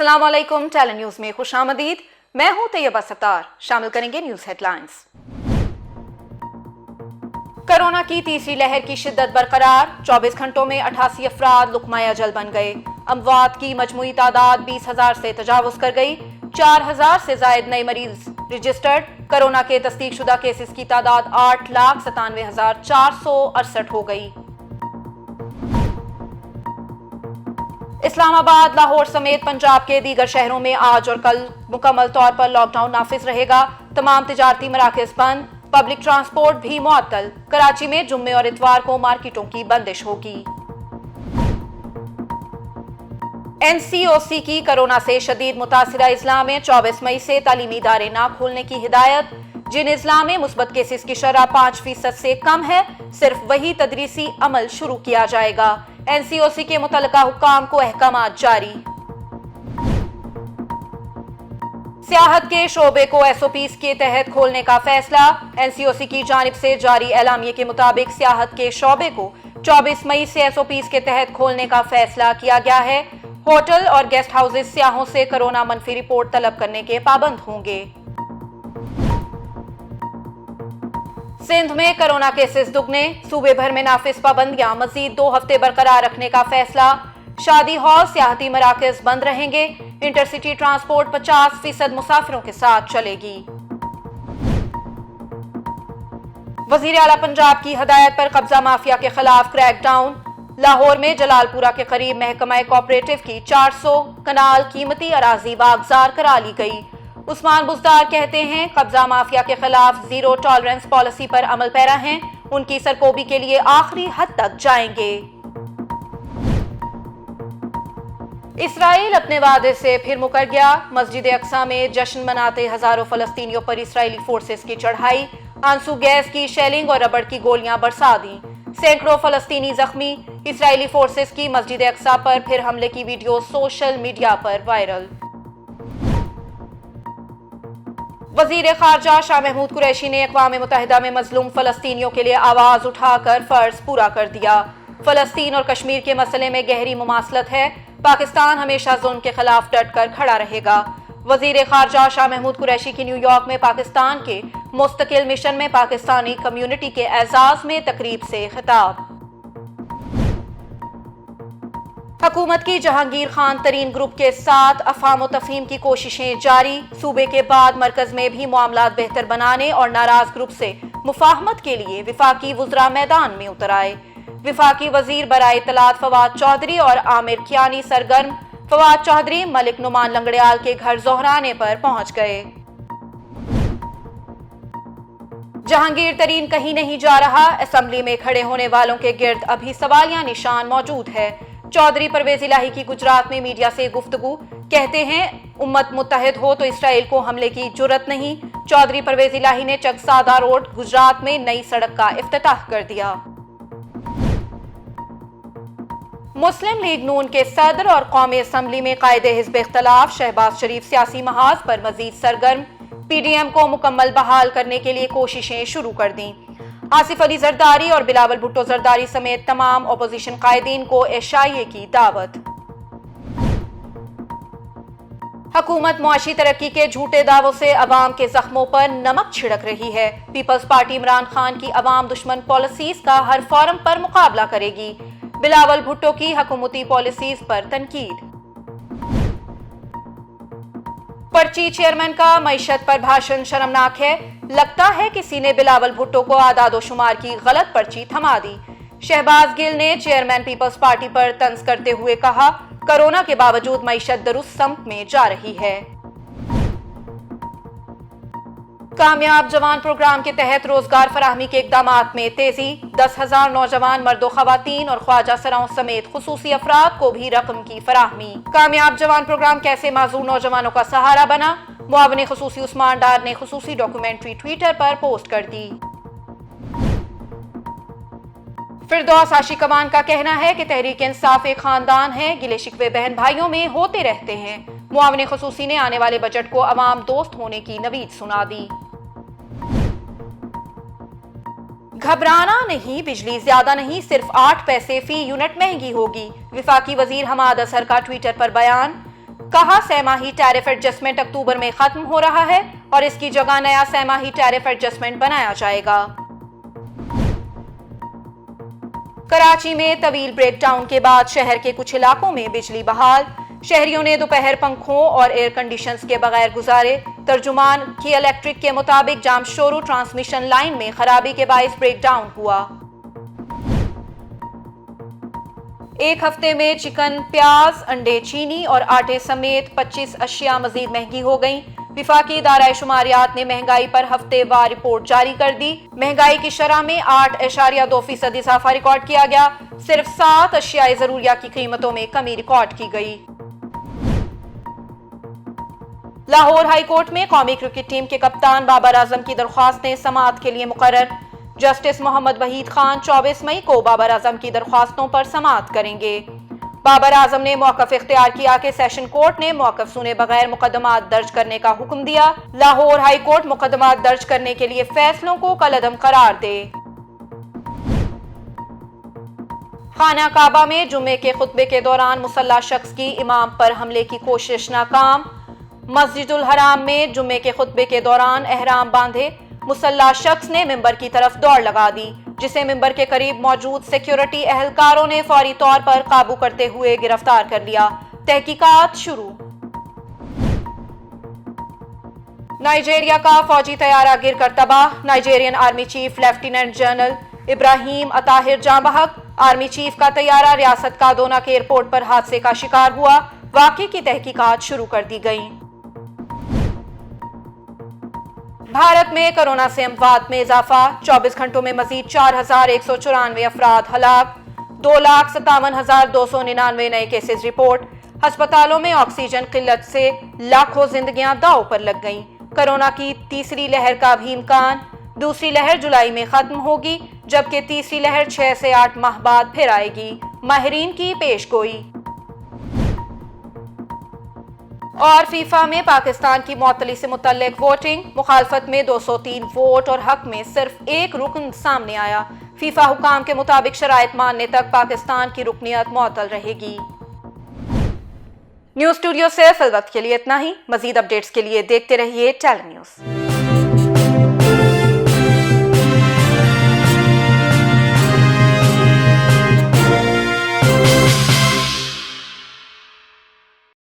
अस्सलाम वालेकुम। Talent news में खुश आमदीद। मैं हूं तैयबा सत्तार। शामिल करेंगे न्यूज हेडलाइंस। कोरोना की तीसरी लहर की शिद्दत बरकरार, 24 घंटों में 88 अफराद लुकमा अजल बन गए। अमवात की मजमूई तादाद 20,000 से तजावुज कर गई। 4,000 से जायद नए मरीज रजिस्टर्ड। कोरोना के तस्दीकशुदा केसेस की तादाद 8,97,468 हो गई। इस्लामाबाद, लाहौर समेत पंजाब के दीगर शहरों में आज और कल मुकम्मल तौर पर लॉकडाउन नाफिज रहेगा। तमाम तिजारती मराकज़ बंद, पब्लिक ट्रांसपोर्ट भी मुअत्तल। कराची में जुम्मे और इतवार को मार्केटों की बंदिश होगी। NCOC की कोरोना से शदीद मुतासिरा अजला में 24 मई से तालीमी इदारे ना खोलने की हिदायत। जिन अजला में मुस्बत केसेस की शरह 5% से कम है, सिर्फ वही तदरीसी अमल शुरू किया जाएगा। NCOC के मुतल्लिका हुक्काम को अहकामात जारी। सियाहत के शोबे को SOPs के तहत खोलने का फैसला। NCOC की जानिब से जारी एलामिये के मुताबिक सियाहत के शोबे को 24 मई से SOPs के तहत खोलने का फैसला किया गया है। होटल और गेस्ट हाउसेस सियाहों से कोरोना मनफी रिपोर्ट तलब करने के पाबंद होंगे। सिंध में कोरोना केसेस दुगने, सूबे भर में नाफिज पाबंदियां मजीद 2 हफ्ते बरकरार रखने का फैसला। शादी हॉल, सियाहती मराकज बंद रहेंगे। इंटरसिटी ट्रांसपोर्ट 50% मुसाफिरों के साथ चलेगी। वजीर आला पंजाब की हदायत पर कब्जा माफिया के खिलाफ क्रैकडाउन। लाहौर में जलालपुरा के करीब महकमा कोऑपरेटिव की 400 कनाल कीमती अराजी वागजार करा ली गई। उस्मान बुजदार कहते हैं कब्जा माफिया के खिलाफ जीरो टॉलरेंस पॉलिसी पर अमल पैरा हैं। उनकी सरकोबी के लिए आखिरी हद तक जाएंगे। इसराइल अपने वादे से फिर मुकर गया। मस्जिद अक्सा में जश्न मनाते हजारों फलस्तीनियों पर इसराइली फोर्सेस की चढ़ाई। आंसू गैस की शेलिंग और रबड़ की गोलियां बरसा दी। सैकड़ों फलस्तीनी जख्मी। इसराइली फोर्सेस की मस्जिद अक्सा पर फिर हमले की वीडियो सोशल मीडिया पर वायरल। वजीर खारजा शाह महमूद कुरैशी ने अक़वाम मुत्तहिदा में मजलूम फलस्तीनियों के लिए आवाज उठाकर फर्ज पूरा कर दिया। फलस्तीन और कश्मीर के मसले में गहरी मुमासलत है। पाकिस्तान हमेशा जुल्म के खिलाफ डट कर खड़ा रहेगा। वजीर खारजा शाह महमूद कुरैशी की न्यूयॉर्क में पाकिस्तान के मुस्तकिल मिशन में पाकिस्तानी कम्युनिटी के एजाज में तकरीब से खिताब। हुकूमत की जहांगीर खान तरीन ग्रुप के साथ अफाम तफहीम की कोशिशें जारी। सूबे के बाद मरकज में भी मामलात बेहतर बनाने और नाराज ग्रुप से मुफाहमत के लिए विफाकी वुज़रा मैदान में उतर आए। विफाकी वजीर बराए इत्तलात फवाद चौधरी और आमिर कियानी सरगर्म। फवाद चौधरी मलिक नुमान लंगड़ियाल के घर जोहराने पर पहुंच गए। जहांगीर तरीन कहीं नहीं जा रहा। असेंबली में खड़े होने वालों के गिर्द अभी सवालिया निशान मौजूद है। चौधरी परवेज इलाही की गुजरात में मीडिया से गुफ्तगू। कहते हैं उम्मत मुत्तहिद हो तो इसराइल को हमले की जुर्रत नहीं। चौधरी परवेज इलाही ने चकसादा रोड गुजरात में नई सड़क का इफ्तिताह कर दिया। मुस्लिम लीग नून के सदर और कौमी असेंबली में कायदे हिज़्ब इख्तिलाफ। शहबाज शरीफ सियासी महाज पर मजीद सरगर्म। PDM को मुकम्मल बहाल करने के लिए कोशिशें शुरू कर दी। आसिफ अली जरदारी और बिलावल भुट्टो जरदारी समेत तमाम अपोजिशन कायदीन को एशाइये की दावत। हुकूमत मुआशी तरक्की के झूठे दावों से अवाम के जख्मों पर नमक छिड़क रही है। पीपल्स पार्टी इमरान खान की अवाम दुश्मन पॉलिसीज का हर फोरम पर मुकाबला करेगी। बिलावल भुट्टो की हुकूमती पॉलिसीज पर तनकीद। पर्ची चेयरमैन का मईशत पर भाषण शर्मनाक है। लगता है किसी ने बिलावल भुट्टो को आदादो शुमार की गलत पर्ची थमा दी। शहबाज गिल ने चेयरमैन पीपल्स पार्टी पर तंज करते हुए कहा कोरोना के बावजूद मईशत दुरुस्त समत में जा रही है। कामयाब जवान प्रोग्राम के तहत रोजगार फराहमी के इकदामात में तेजी। 10,000 नौजवान मर्दों खवातीन और ख्वाजा सराओं समेत खुसूसी अफराद को भी रकम की फराहमी। कामयाब जवान प्रोग्राम कैसे माजूर नौजवानों का सहारा बना। मुआविन खुसूसी उस्मान डार ने खुसूसी डॉक्यूमेंट्री ट्विटर पर पोस्ट कर दी। फिरदौस आशी कमान का कहना है कि तहरीक इंसाफ एक खानदान है। गिले शिकवे बहन भाइयों में होते रहते हैं। मुआविन खुसूसी ने आने वाले बजट को अवाम दोस्त होने की नवीद सुना दी। घबराना नहीं, बिजली ज्यादा नहीं, सिर्फ 8 पैसे फी यूनिट महंगी होगी। विफाकी वजीर हमाद असर का ट्विटर पर बयान। کہا سہ ماہی ٹیرف ایڈجسٹمنٹ اکتوبر میں ختم ہو رہا ہے اور اس کی جگہ نیا سہ ماہی ٹیرف ایڈجسٹمنٹ بنایا جائے گا۔ کراچی میں طویل بریک ڈاؤن کے بعد شہر کے کچھ علاقوں میں بجلی بحال، شہریوں نے دوپہر پنکھوں اور ایئر کنڈیشنز کے بغیر گزارے۔ ترجمان کی الیکٹرک کے مطابق جامشورو ٹرانسمیشن لائن میں خرابی کے باعث بریک ڈاؤن ہوا۔ ایک ہفتے میں چکن، پیاز، انڈے، چینی اور آٹے سمیت 25 اشیاء مزید مہنگی ہو گئیں۔ وفاقی ادارہ شماریات نے مہنگائی پر ہفتے وار رپورٹ جاری کر دی۔ مہنگائی کی شرح میں 8.2% اضافہ ریکارڈ کیا گیا۔ صرف 7 اشیاء ضروریہ کی قیمتوں میں کمی ریکارڈ کی گئی۔ لاہور ہائی کورٹ میں قومی کرکٹ ٹیم کے کپتان بابر اعظم کی درخواستیں سماعت کے لیے مقرر۔ جسٹس محمد وحید خان 24 مئی کو بابر اعظم کی درخواستوں پر سماعت کریں گے۔ بابر اعظم نے موقف اختیار کیا کہ سیشن کورٹ نے موقف سنے بغیر مقدمات درج کرنے کا حکم دیا۔ لاہور ہائی کورٹ مقدمات درج کرنے کے لیے فیصلوں کو کالعدم قرار دے۔ خانہ کعبہ میں جمعے کے خطبے کے دوران مسلح شخص کی امام پر حملے کی کوشش ناکام۔ مسجد الحرام میں جمعے کے خطبے کے دوران احرام باندھے مسلح شخص نے ممبر کی طرف دوڑ لگا دی، جسے ممبر کے قریب موجود سیکیورٹی اہلکاروں نے فوری طور پر قابو کرتے ہوئے گرفتار کر لیا۔ تحقیقات شروع۔ نائجیریا کا فوجی طیارہ گر کر تباہ، نائجیرین آرمی چیف لیفٹیننٹ جنرل ابراہیم اطاہر جاں بحق۔ آرمی چیف کا طیارہ ریاست کادونا کے ایئرپورٹ پر حادثے کا شکار ہوا۔ واقعے کی تحقیقات شروع کر دی گئیں۔ بھارت میں کرونا سے اموات میں اضافہ، 24 گھنٹوں میں مزید 4194 افراد ہلاک، 2,57,299 نئے کیسز رپورٹ۔ ہسپتالوں میں آکسیجن قلت سے لاکھوں زندگیاں داؤ پر لگ گئیں۔ کرونا کی تیسری لہر کا بھی امکان، دوسری لہر جولائی میں ختم ہوگی، جبکہ تیسری لہر 6 سے 8 ماہ بعد پھر آئے گی، ماہرین کی پیش گوئی۔ اور فیفا میں پاکستان کی معطلی سے متعلق ووٹنگ، مخالفت میں 203 ووٹ اور حق میں صرف 1 رکن سامنے آیا۔ فیفا حکام کے مطابق شرائط ماننے تک پاکستان کی رکنیت معطل رہے گی۔ نیوز اسٹوڈیو سے فی الوقت کے لیے اتنا ہی۔ مزید اپڈیٹس کے لیے دیکھتے رہیے ٹیلی نیوز۔